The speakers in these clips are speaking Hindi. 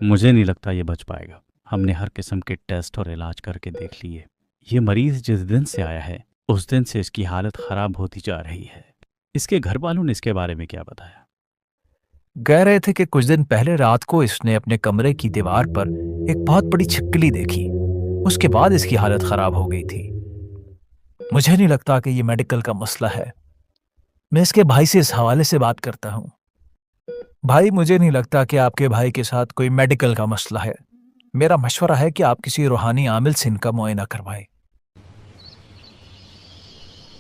मुझे नहीं लगता ये बच पाएगा। हमने हर किस्म के टेस्ट और इलाज करके देख लिए। ये मरीज जिस दिन से आया है उस दिन से इसकी हालत खराब होती जा रही है। इसके घर वालों ने इसके बारे में क्या बताया? कह रहे थे कि कुछ दिन पहले रात को इसने अपने कमरे की दीवार पर एक बहुत बड़ी छिपकली देखी। उसके बाद इसकी हालत खराब हो गई थी। मुझे नहीं लगता कि ये मेडिकल का मसला है। मैं इसके भाई से इस हवाले से बात करता हूँ। भाई, मुझे नहीं लगता कि आपके भाई के साथ कोई मेडिकल का मसला है। मेरा मशवरा है कि आप किसी रूहानी आमिल से इनका मुआयना करवाएं।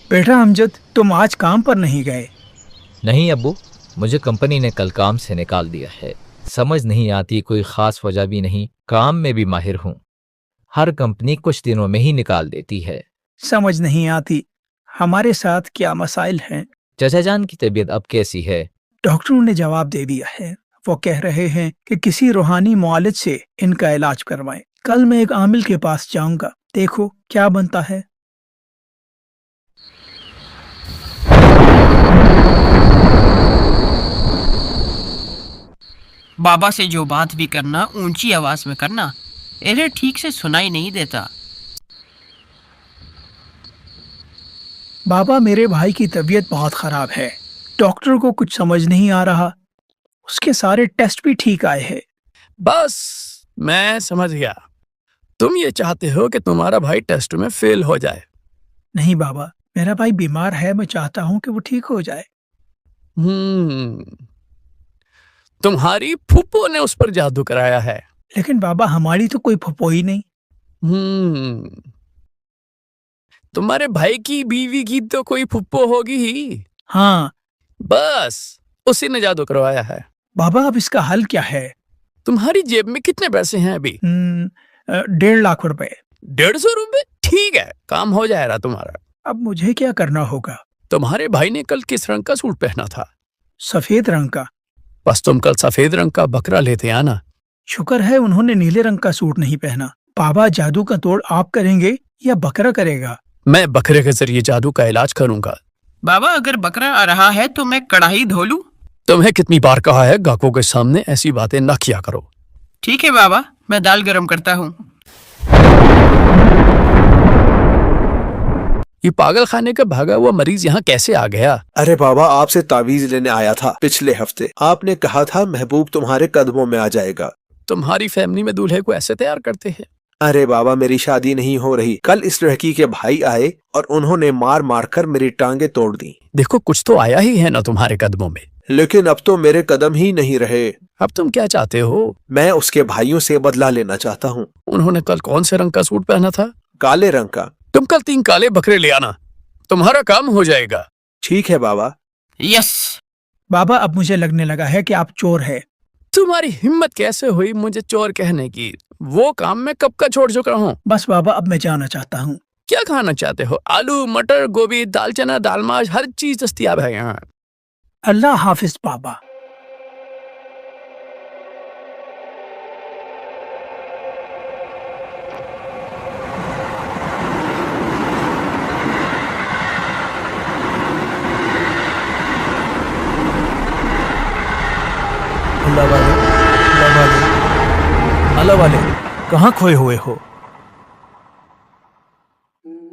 बेटा अमजद, तुम आज काम पर नहीं गए? नहीं अब्बू, मुझे कंपनी ने कल काम से निकाल दिया है। समझ नहीं आती, कोई खास वजह भी नहीं। काम में भी माहिर हूँ। हर कंपनी कुछ दिनों में ही निकाल देती है। समझ नहीं आती। हमारे साथ क्या मसाइल हैं? चचा जान की तबीयत अब कैसी है? डॉक्टरों ने जवाब दे दिया है। वो कह रहे हैं कि किसी रूहानी मुआलिज से इनका इलाज करवाएं। कल मैं एक आमिल के पास जाऊंगा, देखो क्या बनता है। बाबा से जो बात भी करना ऊंची आवाज में करना, इन्हें ठीक से सुनाई नहीं देता। बाबा, मेरे भाई की तबीयत बहुत खराब है। डॉक्टर को कुछ समझ नहीं आ रहा। उसके सारे टेस्ट भी ठीक आए हैं। बस मैं समझ गया। तुम ये चाहते हो कि तुम्हारा भाई टेस्ट में फेल हो जाए। नहीं बाबा, मेरा भाई बीमार है। मैं चाहता हूँ कि वो ठीक हो जाए। तुम्हारी फूफो ने उस पर जादू कराया है। लेकिन बाबा, हमारी तो कोई फुप्पो ही नहीं। तुम्हारे भाई की बीवी की तो कोई फुप्पो होगी ही। हाँ बस उसी ने जादू करवाया है। बाबा, अब इसका हल क्या है? तुम्हारी जेब में कितने पैसे हैं अभी? 1.5 लाख रुपए। 150 रुपए? ठीक है, काम हो जाएगा तुम्हारा। अब मुझे क्या करना होगा? तुम्हारे भाई ने कल किस रंग का सूट पहना था? सफेद रंग का। बस तुम कल सफेद रंग का बकरा लेते आना। शुक्र है उन्होंने नीले रंग का सूट नहीं पहना। बाबा, जादू का तोड़ आप करेंगे या बकरा करेगा? मैं बकरे के जरिए जादू का इलाज करूंगा। बाबा, अगर बकरा आ रहा है तो मैं कढ़ाई धो लूं? तुम्हें कितनी बार कहा है गाकों के सामने ऐसी बातें न किया करो। ठीक है बाबा, मैं दाल गरम करता हूँ। ये पागल खाने का भागा हुआ मरीज यहाँ कैसे आ गया? अरे बाबा, आपसे तावीज लेने आया था पिछले हफ्ते। आपने कहा था महबूब तुम्हारे कदमों में आ जाएगा। तुम्हारी फैमिली में दूल्हे को ऐसे तैयार करते हैं? अरे बाबा, मेरी शादी नहीं हो रही। कल इस लड़की के भाई आए और उन्होंने मार मार कर मेरी टांगे तोड़ दी। देखो, कुछ तो आया ही है ना तुम्हारे कदमों में। लेकिन अब तो मेरे कदम ही नहीं रहे। अब तुम क्या चाहते हो? मैं उसके भाइयों से बदला लेना चाहता हूँ। उन्होंने कल कौन से रंग का सूट पहना था? काले रंग का। तुम कल 3 काले बकरे ले आना, तुम्हारा काम हो जाएगा। ठीक है बाबा। यस बाबा, अब मुझे लगने लगा है कि आप चोर है। तुम्हारी हिम्मत कैसे हुई मुझे चोर कहने की? वो काम मैं कब का छोड़ चुका हूँ। बस बाबा, अब मैं जाना चाहता हूँ। क्या खाना चाहते हो? आलू, मटर, गोभी, दाल चना, दाल माश, हर चीज दस्तयाब है यहाँ। अल्लाह हाफिज बाबा। अल्लाह वाले, अल्लाह वाले, अल्लाह वाले, कहाँ खोए हुए हो?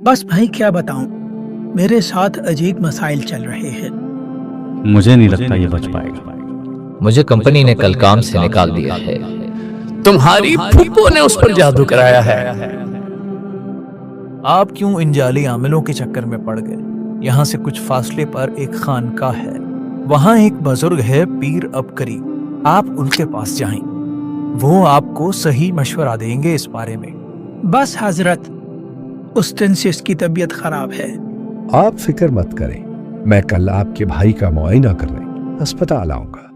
बस भाई, क्या बताऊं, मेरे साथ अजीब मसाइल चल रहे हैं। मुझे नहीं लगता ये बच पाएगा। मुझे कंपनी ने कल काम से निकाल दिया है। तुम्हारी फूफो ने उस पर जादू कराया है। आप क्यों इन जाली आमिलों के चक्कर में पड़ गए? यहाँ से कुछ फासले पर एक खानकाह है। वहाँ एक बुजुर्ग है, पीर अबकरी। आप उनके पास जाएं। वो आपको सही मशवरा देंगे इस बारे में। बस हजरत, उस दिन से इसकी तबीयत खराब है। आप फिक्र मत करें, मैं कल आपके भाई का मुआयना करने अस्पताल आऊंगा।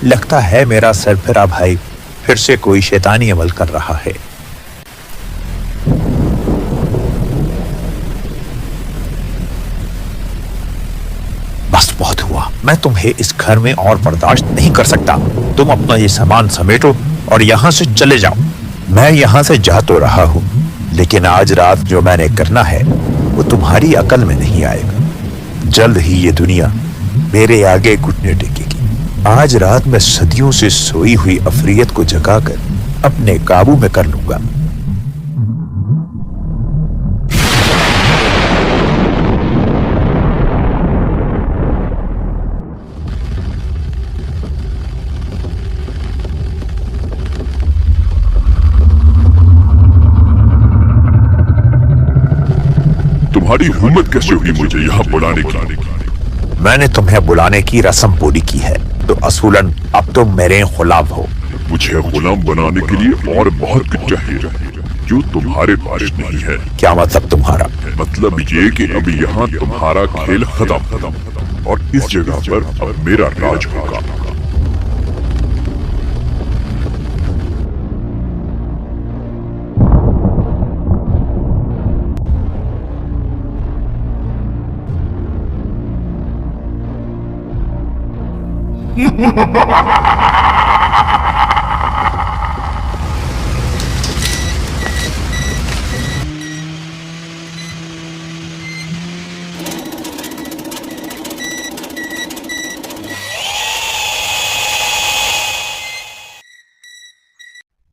लगता है मेरा सरफिरा भाई फिर से कोई शैतानी अमल कर रहा है। बस बहुत हुआ, मैं तुम्हें इस घर में और बर्दाश्त नहीं कर सकता। तुम अपना ये सामान समेटो और यहाँ से चले जाओ। मैं यहाँ से जा तो रहा हूँ, लेकिन आज रात जो मैंने करना है वो तुम्हारी अकल में नहीं आएगा। जल्द ही ये दुनिया मेरे आगे घुटने टेकेगी। आज रात मैं सदियों से सोई हुई अफरियत को जगाकर अपने काबू में कर लूंगा। तुम्हारी हिम्मत कैसे हुई मुझे यहाँ बुलाने की? मैंने तुम्हें बुलाने की रस्म पूरी की है, तो असूलन अब तुम मेरे गुलाम हो। मुझे गुलाम बनाने के लिए और बहुत कुछ चाहिए जो तुम्हारे पास नहीं है। क्या मतलब तुम्हारा? मतलब ये कि अब यहाँ तुम्हारा खेल खत्म और इस जगह पर अब मेरा राज होगा।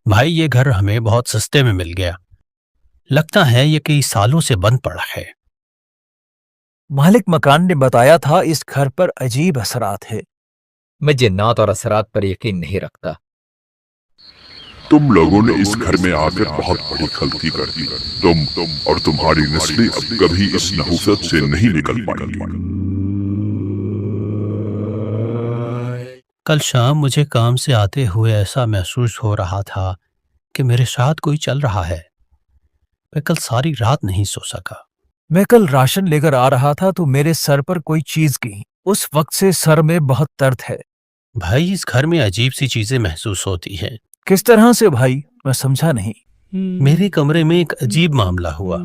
भाई ये घर हमें बहुत सस्ते में मिल गया। लगता है ये कई सालों से बंद पड़ा है। मालिक मकान ने बताया था इस घर पर अजीब असरात है। मैं जिन्नात और असरात पर यकीन नहीं रखता। तुम लोगों ने इस घर में आकर बहुत बड़ी गलती कर दी। तुम और तुम्हारी नस्लें अब कभी इस नहुसत से नहीं निकल पाएंगी। कल शाम मुझे काम से आते हुए ऐसा महसूस हो रहा था कि मेरे साथ कोई चल रहा है। मैं कल सारी रात नहीं सो सका। मैं कल राशन लेकर आ रहा था तो मेरे सर पर कोई चीज गिरी। उस वक्त से सर में बहुत दर्द है। भाई इस घर में अजीब सी चीजें महसूस होती हैं। किस तरह से भाई? मैं समझा नहीं। मेरे कमरे में एक अजीब मामला हुआ।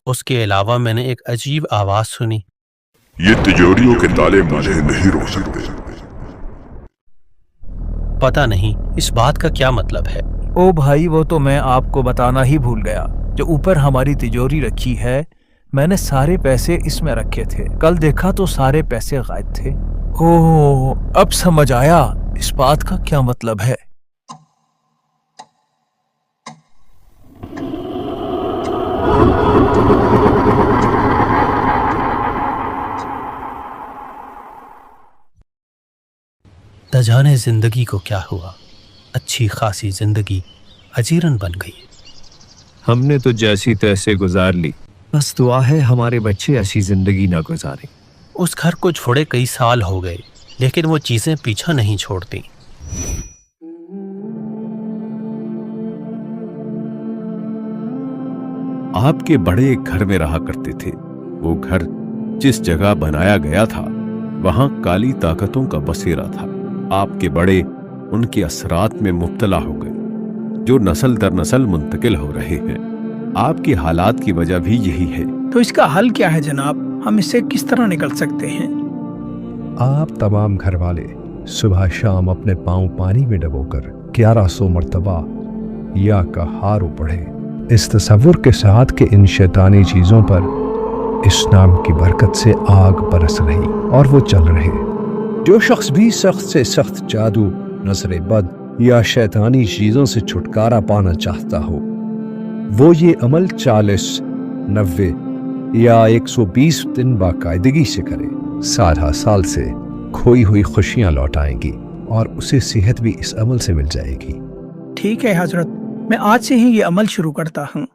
उसके अलावा मैंने एक अजीब आवाज सुनी। ये तिजोरियों के ताले मुझे नहीं रोक सकते। पता नहीं इस बात का क्या मतलब है। ओ भाई, वो तो मैं आपको बताना ही भूल गया। जो ऊपर हमारी तिजोरी रखी है, मैंने सारे पैसे इसमें रखे थे। कल देखा तो सारे पैसे गायब थे। ओह, अब समझ आया इस बात का क्या मतलब है। न जाने जिंदगी को क्या हुआ। अच्छी खासी जिंदगी अजीरन बन गई। हमने तो जैसी तैसे गुजार ली। बस दुआ है हमारे बच्चे ऐसी जिंदगी ना गुजारें। उस घर को छोड़े कई साल हो गए, लेकिन वो चीजें पीछा नहीं छोड़ती। आपके बड़े एक घर में रहा करते थे। वो घर जिस जगह बनाया गया था वहां काली ताकतों का बसेरा था। आपके बड़े उनके असरात में मुब्तला हो गए जो नस्ल दर नस्ल मुंतकिल हो रहे हैं। आपकी हालात की वजह भी यही है। तो इसका हल क्या है जनाब? हम इससे किस तरह निकल सकते हैं? आप तमाम घर वाले सुबह शाम अपने पांव पानी में डबोकर 1100 मर्तबा या का हारो पढ़े, इस तसव्वुर के साथ कि इन शैतानी चीजों पर इस नाम की बरकत से आग बरस रही और वो चल रहे। जो शख्स भी सख्त से सख्त जादू, नजर बद या शैतानी चीजों से छुटकारा पाना चाहता हो, वो ये अमल 40, 90 या 120 दिन बाकायदगी से करे। सारा साल से खोई हुई खुशियां लौट आएंगी और उसे सेहत भी इस अमल से मिल जाएगी। ठीक है हजरत, मैं आज से ही ये अमल शुरू करता हूँ।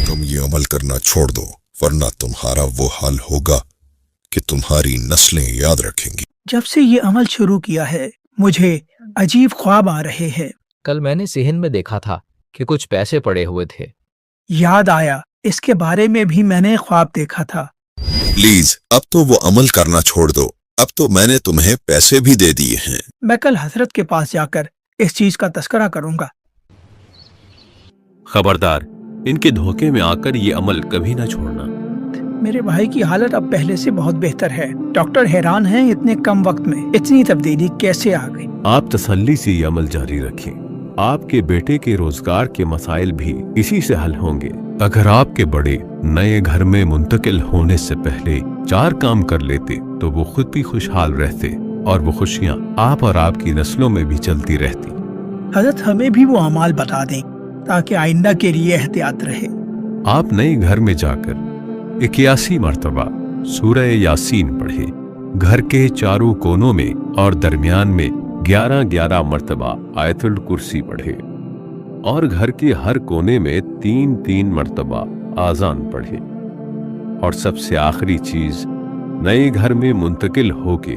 तुम ये अमल करना छोड़ दो, वरना तुम्हारा वो हाल होगा कि तुम्हारी नस्लें याद रखेंगी। जब से ये अमल शुरू किया है मुझे अजीब ख्वाब आ रहे हैं। कल मैंने सिहन में देखा था कि कुछ पैसे पड़े हुए थे। याद आया, इसके बारे में भी मैंने ख्वाब देखा था। प्लीज अब तो वो अमल करना छोड़ दो, अब तो मैंने तुम्हें पैसे भी दे दिए हैं। मैं कल हजरत के पास जाकर इस चीज का तस्करा करूंगा। खबरदार, इनके धोखे में आकर ये अमल कभी ना छोड़ना। मेरे भाई की हालत अब पहले से बहुत बेहतर है। डॉक्टर हैरान हैं इतने कम वक्त में इतनी तब्दीली कैसे आ गई। आप तसल्ली से ये अमल जारी रखें। आपके बेटे के रोजगार के मसाइल भी इसी से हल होंगे। अगर आपके बड़े नए घर में मुंतकिल होने से पहले 4 काम कर लेते तो वो खुद भी खुशहाल रहते और वो खुशियाँ आप और आपकी नस्लों में भी चलती रहती। हजरत हमें भी वो अमाल बता दें ताकि आइंदा के लिए एहतियात रहे। आप नए घर में जाकर 81 मर्तबा सूरह यासीन पढ़े। घर के चारों कोनों में और दरमियान में 11-11 मर्तबा आयतुल कुर्सी पढ़े और घर के हर कोने में 3-3 मर्तबा आजान पढ़े। और सबसे आखिरी चीज, नए घर में मुंतकिल होके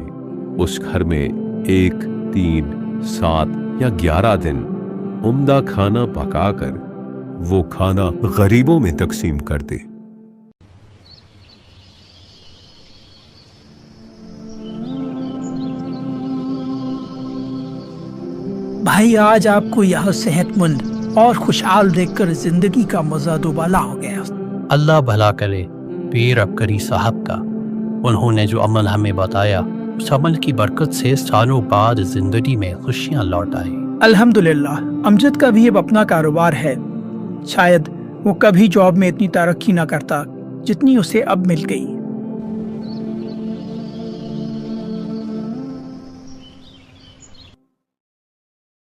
उस घर में 1, 3, 7 या 11 दिन उम्दा खाना पकाकर वो खाना गरीबों में तकसीम कर दे। भाई आज आपको यह सेहतमंद और खुशहाल देखकर जिंदगी का मजा दुबाला हो गया। अल्लाह भला करे पीर अबकरी साहब का। उन्होंने जो अमल हमें बताया उस अमल की बरकत से सालों बाद जिंदगी में खुशियां लौट आई। अल्हम्दुलिल्लाह। अमजद का भी अब अपना कारोबार है। शायद वो कभी जॉब में इतनी तरक्की ना करता जितनी उसे अब मिल गई।